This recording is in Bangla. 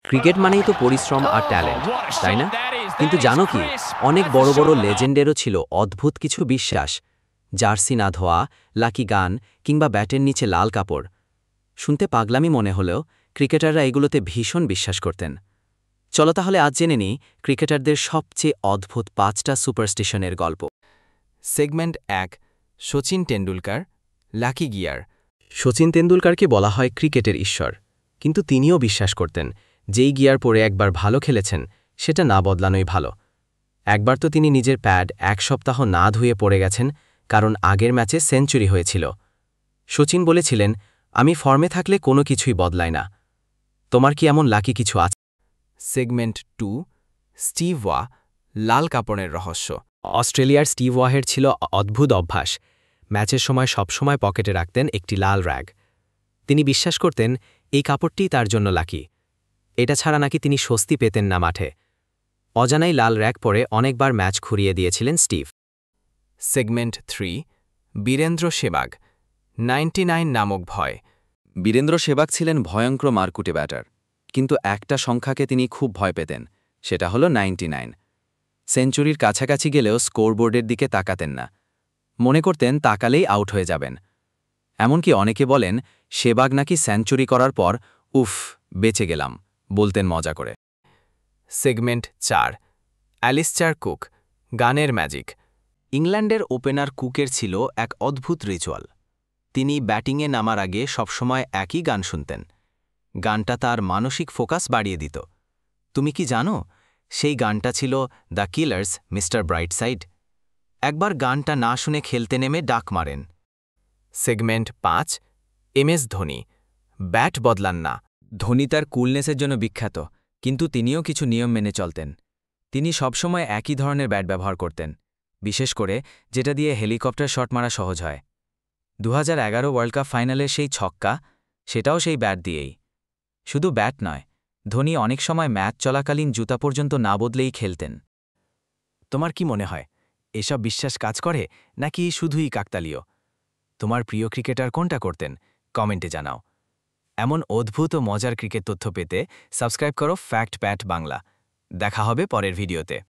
ক্রিকেট মানেই তো পরিশ্রম আর ট্যালেন্ট, তাই না? কিন্তু জানো কি, অনেক বড় বড় লেজেন্ডেরও ছিল অদ্ভুত কিছু বিশ্বাস। জার্সি না ধোয়া, লাকি গান কিংবা ব্যাটের নিচে লাল কাপড়। শুনতে পাগলামি মনে হলেও ক্রিকেটাররা এগুলোতে ভীষণ বিশ্বাস করতেন। চলো তাহলে আজ জেনে নিই ক্রিকেটারদের সবচেয়ে অদ্ভুত 5টা সুপারস্টিশনের গল্প। Segment 1, Sachin Tendulkar, lucky gear. Sachin তেন্ডুলকারকে বলা হয় ক্রিকেটের ঈশ্বর, কিন্তু তিনিও বিশ্বাস করতেন যেই গিয়ার পরে একবার ভালো খেলেছেন সেটা না বদলানোই ভালো। একবার তো তিনি নিজের প্যাড 1 সপ্তাহ না ধুয়ে পড়ে গেছেন, কারণ আগের ম্যাচে সেঞ্চুরি হয়েছিল। শচীন বলেছিলেন, আমি ফর্মে থাকলে কোনো কিছুই বদলায় না। তোমার কি এমন লাকি কিছু আছে? সেগমেন্ট 2, স্টিভ ওয়া, লাল কাপড়ের রহস্য। অস্ট্রেলিয়ার স্টিভ ওয়াহের ছিল অদ্ভুত অভ্যাস। ম্যাচের সময় সবসময় পকেটে রাখতেন একটি লাল র্যাগ। তিনি বিশ্বাস করতেন এই কাপড়টিই তার জন্য লাকি। এটা ছাড়া নাকি তিনি স্বস্তি পেতেন না মাঠে। অজানাই লাল র্যাগ পরে অনেকবার ম্যাচ খুঁড়িয়ে দিয়েছিলেন স্টিভ। সেগমেন্ট 3, বীরেন্দ্র সেবাগ, 99 নামক ভয়। বীরেন্দ্র সেবাগ ছিলেন ভয়ঙ্কর মারকুটে ব্যাটার, কিন্তু একটা সংখ্যাকে তিনি খুব ভয় পেতেন, সেটা হলো 99। সেঞ্চুরির কাছাকাছি গেলেও স্কোরবোর্ডের দিকে তাকাতেন না। মনে করতেন তাকালেই আউট হয়ে যাবেন। এমনকি অনেকে বলেন সেবাগ নাকি সেঞ্চুরি করার পর উফ, বেঁচে গেলাম বলতেন মজা করে। সেগমেন্ট 4, অ্যালিস্টার কুক, গানের ম্যাজিক। ইংল্যান্ডের ওপেনার কুকের ছিল এক অদ্ভুত রিচুয়াল। তিনি ব্যাটিংয়ে নামার আগে সবসময় একই গান শুনতেন। গানটা তার মানসিক ফোকাস বাড়িয়ে দিত। তুমি কি জানো, সেই গানটা ছিল দ্য কিলার্স মিস্টার ব্রাইটসাইড। একবার গানটা না শুনে খেলতে নেমে ডাক মারেন। সেগমেন্ট 5, MS ধোনি, ব্যাট বদলান না। ধোনি তার কুলনেসের জন্য বিখ্যাত, কিন্তু তিনিও কিছু নিয়ম মেনে চলতেন। তিনি সবসময় একই ধরনের ব্যাট ব্যবহার করতেন, বিশেষ করে যেটা দিয়ে হেলিকপ্টার শট মারা সহজ হয়। 2011 ওয়ার্ল্ড কাপ ফাইনালের সেই ছক্কা, সেটাও সেই ব্যাট দিয়েই। শুধু ব্যাট নয়, ধোনি অনেক সময় ম্যাচ চলাকালীন জুতা পর্যন্ত না বদলেই খেলতেন। তোমার কি মনে হয়, এসব বিশ্বাস কাজ করে নাকি শুধুই কাকতালীয়? তোমার প্রিয় ক্রিকেটার কোনটা করতেন? কমেন্টে জানাও। এমন অদ্ভুত ও মজার ক্রিকেট তথ্য পেতে সাবস্ক্রাইব করো ফ্যাক্ট প্যাট বাংলা। দেখা হবে পরের ভিডিওতে।